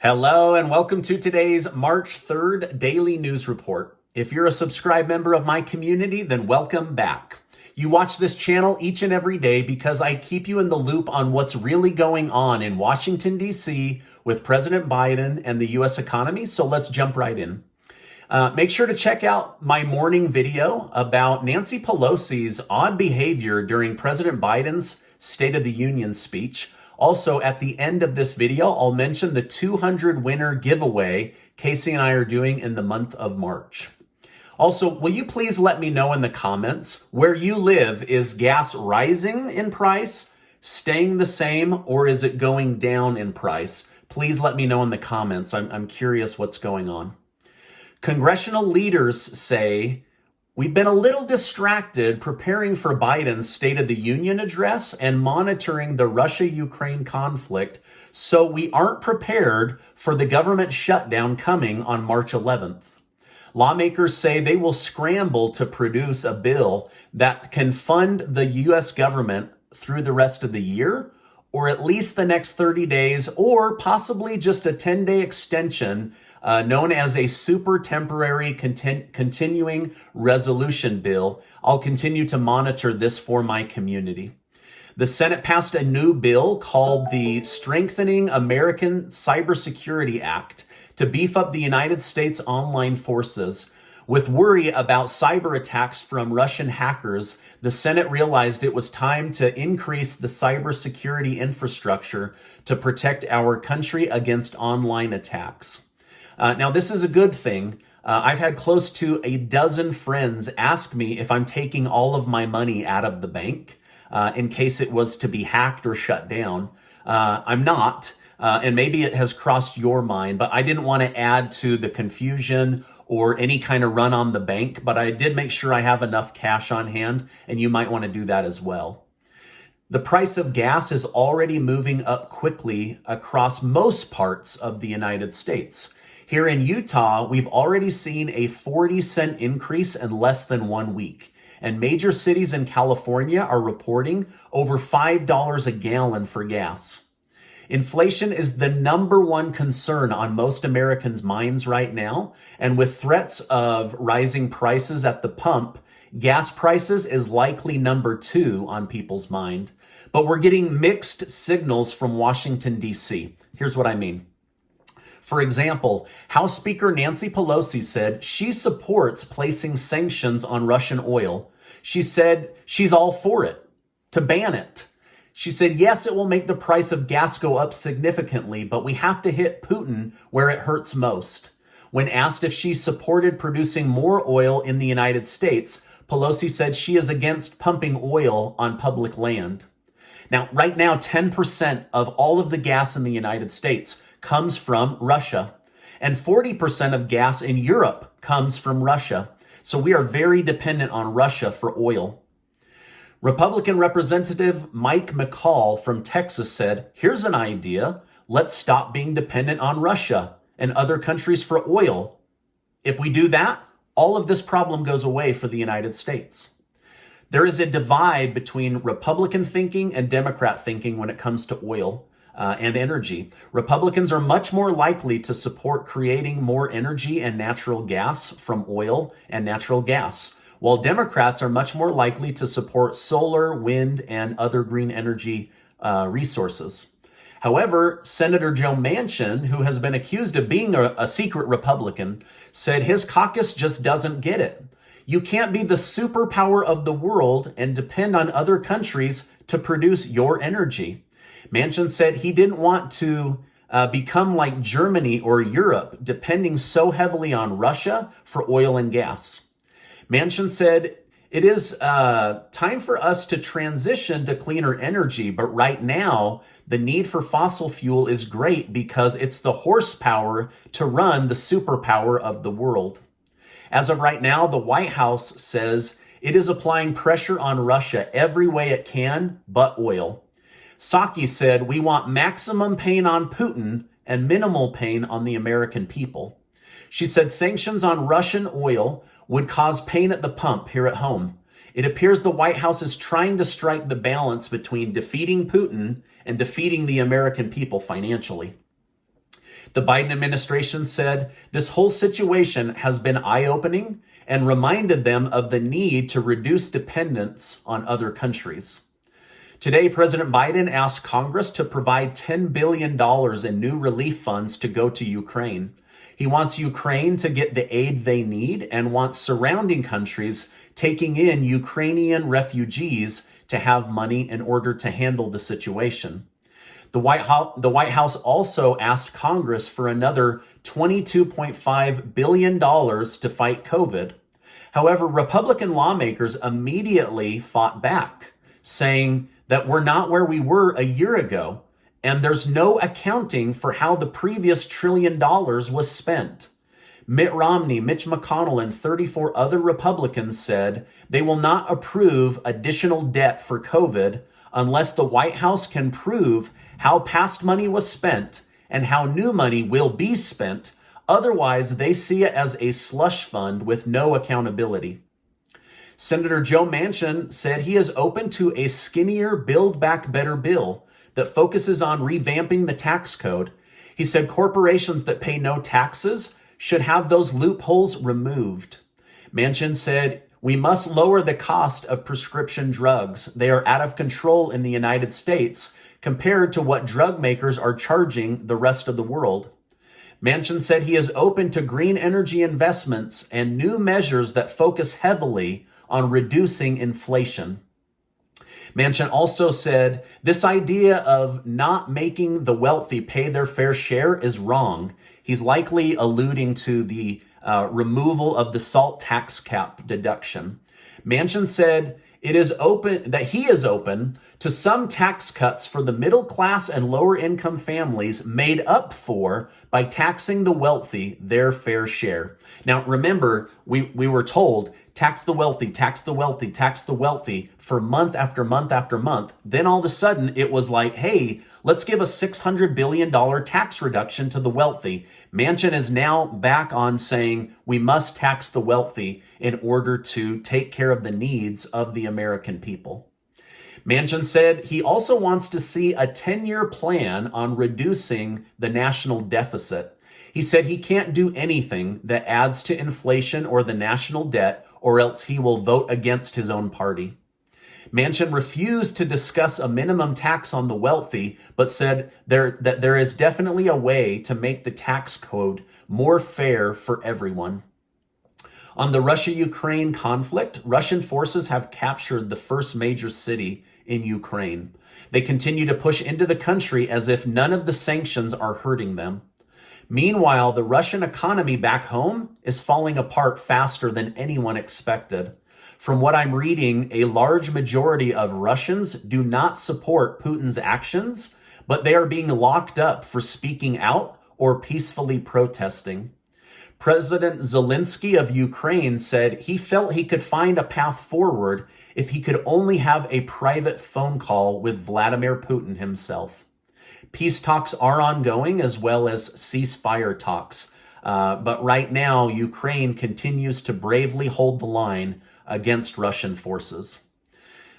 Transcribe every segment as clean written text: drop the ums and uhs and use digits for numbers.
Hello and welcome to today's March 3rd Daily News Report. If you're a subscribed member of my community, then welcome back. You watch this channel each and every day because I keep you in the loop on what's really going on in Washington, D.C. with President Biden and the U.S. economy, so let's jump right in. Make sure to check out my morning video about Nancy Pelosi's odd behavior during President Biden's State of the Union speech. Also, at the end of this video, I'll mention the 200 winner giveaway Casey and I are doing in the month of March. Also, will you please let me know in the comments where you live? Is gas rising in price, staying the same, or is it going down in price? Please let me know in the comments. I'm curious what's going on. Congressional leaders say we've been a little distracted preparing for Biden's State of the Union address and monitoring the Russia-Ukraine conflict, so we aren't prepared for the government shutdown coming on March 11th. Lawmakers say they will scramble to produce a bill that can fund the U.S. government through the rest of the year, or at least the next 30 days, or possibly just a 10-day extension known as a super temporary continuing resolution bill. I'll continue to monitor this for my community. The Senate passed a new bill called the Strengthening American Cybersecurity Act to beef up the United States online forces. With worry about cyber attacks from Russian hackers, the Senate realized it was time to increase the cybersecurity infrastructure to protect our country against online attacks. Now, this is a good thing. I've had close to a dozen friends ask me if I'm taking all of my money out of the bank in case it was to be hacked or shut down. I'm not, and maybe it has crossed your mind, but I didn't want to add to the confusion or any kind of run on the bank, but I did make sure I have enough cash on hand, and you might want to do that as well. The price of gas is already moving up quickly across most parts of the United States. Here in Utah, we've already seen a 40-cent increase in less than 1 week. And major cities in California are reporting over $5 a gallon for gas. Inflation is the number one concern on most Americans' minds right now. And with threats of rising prices at the pump, gas prices is likely number 2 on people's mind. But we're getting mixed signals from Washington, D.C. Here's what I mean. For example, House Speaker Nancy Pelosi said she supports placing sanctions on Russian oil. She said she's all for it, to ban it. She said, yes, it will make the price of gas go up significantly, but we have to hit Putin where it hurts most. When asked if she supported producing more oil in the United States, Pelosi said she is against pumping oil on public land. Now, right now, 10% of all of the gas in the United States comes from Russia, and 40% of gas in Europe comes from Russia. So we are very dependent on Russia for oil. Republican Representative Mike McCall from Texas said, here's an idea. Let's stop being dependent on Russia and other countries for oil. If we do that, all of this problem goes away for the United States. There is a divide between Republican thinking and Democrat thinking when it comes to oil and energy. Republicans are much more likely to support creating more energy and natural gas from oil and natural gas, while Democrats are much more likely to support solar, wind, and other green energy resources. However, Senator Joe Manchin, who has been accused of being a secret Republican, said his caucus just doesn't get it. You can't be the superpower of the world and depend on other countries to produce your energy. Manchin said he didn't want to become like Germany or Europe, depending so heavily on Russia for oil and gas. Manchin said, it is time for us to transition to cleaner energy, but right now, the need for fossil fuel is great because it's the horsepower to run the superpower of the world. As of right now, the White House says it is applying pressure on Russia every way it can, but oil. Psaki said, we want maximum pain on Putin and minimal pain on the American people. She said sanctions on Russian oil would cause pain at the pump here at home. It appears the White House is trying to strike the balance between defeating Putin and defeating the American people financially. The Biden administration said this whole situation has been eye-opening and reminded them of the need to reduce dependence on other countries. Today, President Biden asked Congress to provide $10 billion in new relief funds to go to Ukraine. He wants Ukraine to get the aid they need and wants surrounding countries taking in Ukrainian refugees to have money in order to handle the situation. The White House also asked Congress for another $22.5 billion to fight COVID. However, Republican lawmakers immediately fought back, saying that we're not where we were a year ago, and there's no accounting for how the previous $1 trillion was spent. Mitt Romney, Mitch McConnell, and 34 other Republicans said they will not approve additional debt for COVID unless the White House can prove how past money was spent and how new money will be spent. Otherwise, they see it as a slush fund with no accountability. Senator Joe Manchin said he is open to a skinnier Build Back Better bill that focuses on revamping the tax code. He said corporations that pay no taxes should have those loopholes removed. Manchin said, "We must lower the cost of prescription drugs. They are out of control in the United States compared to what drug makers are charging the rest of the world." Manchin said he is open to green energy investments and new measures that focus heavily on reducing inflation. Manchin also said this idea of not making the wealthy pay their fair share is wrong. He's likely alluding to the removal of the SALT tax cap deduction. Manchin said he is open to some tax cuts for the middle class and lower income families made up for by taxing the wealthy their fair share. Now, remember, we were told tax the wealthy, tax the wealthy, tax the wealthy for month after month after month. Then all of a sudden it was like, hey, let's give a $600 billion tax reduction to the wealthy. Manchin is now back on saying we must tax the wealthy in order to take care of the needs of the American people. Manchin said he also wants to see a 10-year plan on reducing the national deficit. He said he can't do anything that adds to inflation or the national debt, or else he will vote against his own party. Manchin refused to discuss a minimum tax on the wealthy, but said that there is definitely a way to make the tax code more fair for everyone. On the Russia-Ukraine conflict, Russian forces have captured the first major city in Ukraine. They continue to push into the country as if none of the sanctions are hurting them. Meanwhile, the Russian economy back home is falling apart faster than anyone expected. From what I'm reading, a large majority of Russians do not support Putin's actions, but they are being locked up for speaking out or peacefully protesting. President Zelensky of Ukraine said he felt he could find a path forward if he could only have a private phone call with Vladimir Putin himself. Peace talks are ongoing as well as ceasefire talks. But right now, Ukraine continues to bravely hold the line against Russian forces.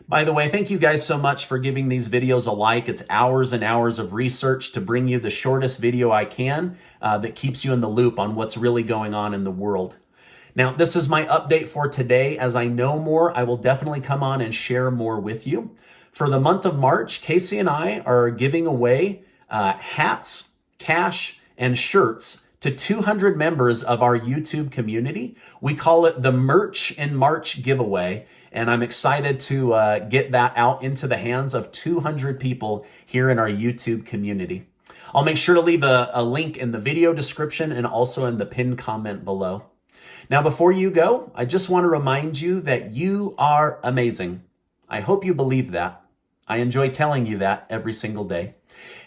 By the way, thank you guys so much for giving these videos a like. It's hours and hours of research to bring you the shortest video I can that keeps you in the loop on what's really going on in the world. Now, this is my update for today. As I know more, I will definitely come on and share more with you. For the month of March, Casey and I are giving away hats, cash, and shirts to 200 members of our YouTube community. We call it the Merch in March giveaway, and I'm excited to get that out into the hands of 200 people here in our YouTube community. I'll make sure to leave a link in the video description and also in the pinned comment below. Now, before you go, I just want to remind you that you are amazing. I hope you believe that. I enjoy telling you that every single day.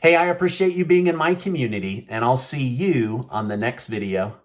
Hey, I appreciate you being in my community, and I'll see you on the next video.